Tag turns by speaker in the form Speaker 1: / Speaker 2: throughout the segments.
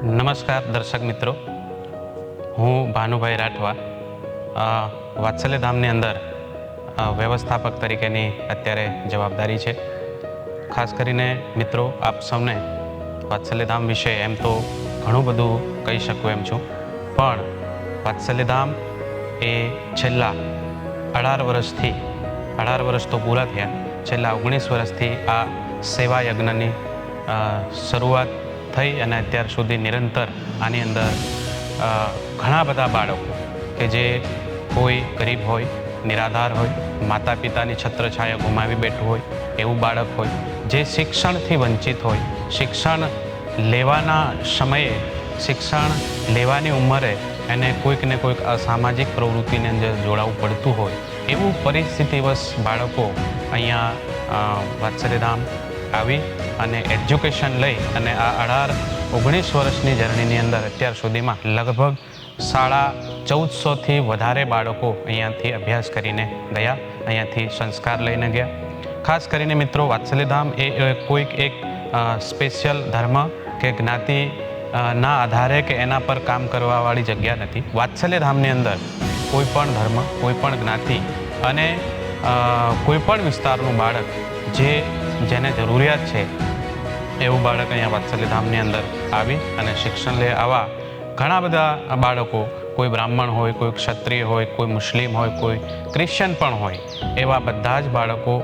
Speaker 1: નમસ્કાર દર્શક મિત્રો, હું ભાનુભાઈ રાઠવા વાત્સલ્યધામની અંદર વ્યવસ્થાપક તરીકેની અત્યારે જવાબદારી છે. ખાસ કરીને મિત્રો, આપ સૌને વાત્સલ્યધામ વિશે એમ તો ઘણું બધું કહી શકું એમ છું, પણ વાત્સલ્યધામ એ છેલ્લા 18 વર્ષ તો પૂરા થયા, છેલ્લા 19 વર્ષથી આ સેવા યજ્ઞની શરૂઆત થઈ અને અત્યાર સુધી નિરંતર આની અંદર ઘણા બધા બાળકો કે જે કોઈ ગરીબ હોય, નિરાધાર હોય, માતા પિતાની છત્રછાયા ગુમાવી બેઠું હોય એવું બાળક હોય, જે શિક્ષણથી વંચિત હોય, શિક્ષણ લેવાના સમયે, શિક્ષણ લેવાની ઉંમરે એને કોઈક ને કોઈક અસામાજિક પ્રવૃત્તિની અંદર જોડાવવું પડતું હોય, એવું પરિસ્થિતિવશ બાળકો અહીંયા વાત્સલ્યધામ આવી અને એજ્યુકેશન લઈ અને આ 19 વર્ષની જર્નીની અંદર અત્યાર સુધીમાં લગભગ 1450થી વધારે બાળકો અહીંયાથી અભ્યાસ કરીને ગયા, અહીંયાથી સંસ્કાર લઈને ગયા. ખાસ કરીને મિત્રો, વાત્સલ્યધામ એ કોઈક એક સ્પેશિયલ ધર્મ કે જ્ઞાતિ ના આધારે કે એના પર કામ કરવાવાળી જગ્યા નથી. વાત્સલ્યધામની અંદર કોઈ પણ ધર્મ, કોઈ પણ જ્ઞાતિ અને કોઈ પણ વિસ્તારનું બાળક જેને જરૂરિયાત છે એવું બાળક અહીંયા વાત્સલ્યધામની અંદર આવી અને શિક્ષણ લે. આવા ઘણા બધા બાળકો, કોઈ બ્રાહ્મણ હોય, કોઈ ક્ષત્રિય હોય, કોઈ મુસ્લિમ હોય, કોઈ ક્રિશ્ચન પણ હોય, એવા બધા જ બાળકો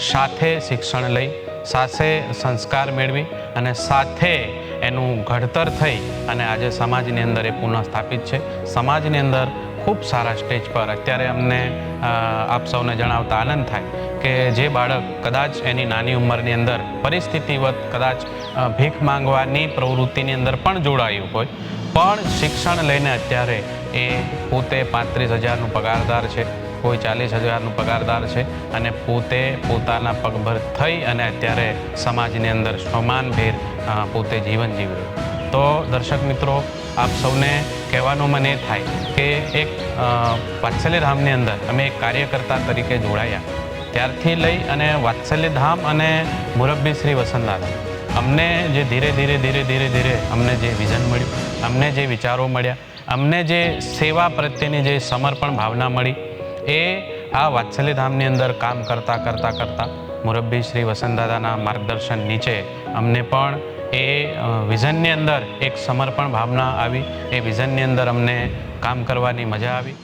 Speaker 1: સાથે શિક્ષણ લઈ, સાથે સંસ્કાર મેળવી અને સાથે એનું ઘડતર થઈ અને આજે સમાજની અંદર એ પુનઃસ્થાપિત છે. સમાજની અંદર ખૂબ સારા સ્ટેજ પર અત્યારે અમને આપ સૌને જણાવતા આનંદ થાય કે જે બાળક કદાચ એની નાની ઉંમરની અંદર પરિસ્થિતિવત કદાચ ભીખ માંગવાની પ્રવૃત્તિની અંદર પણ જોડાયું હોય, પણ શિક્ષણ લઈને અત્યારે એ પોતે 35,000નું પગારદાર છે, કોઈ 40,000નું પગારદાર છે અને પોતે પોતાના પગભર થઈ અને અત્યારે સમાજની અંદર સમાનભેર પોતે જીવન જીવી રહ્યું. તો દર્શક મિત્રો, આપ સૌને કહેવાનું મને એ થાય કે એક વાત્સલ્યધામની અંદર અમે એક કાર્યકર્તા તરીકે જોડાયા ત્યારથી લઈ અને વાત્સલ્યધામ અને મુરબ્બી શ્રી વસંતદાદા અમને જે ધીરે અમને જે વિઝન મળ્યું, અમને જે વિચારો મળ્યા, અમને જે સેવા પ્રત્યેની જે સમર્પણ ભાવના મળી, એ આ વાત્સલ્યધામની અંદર કામ કરતા મુરબ્બી શ્રી વસંતદાદાના માર્ગદર્શન નીચે અમને પણ એ વિઝનની અંદર એક સમર્પણ ભાવના આવી, એ વિઝનની અંદર અમને કામ કરવાની મજા આવી.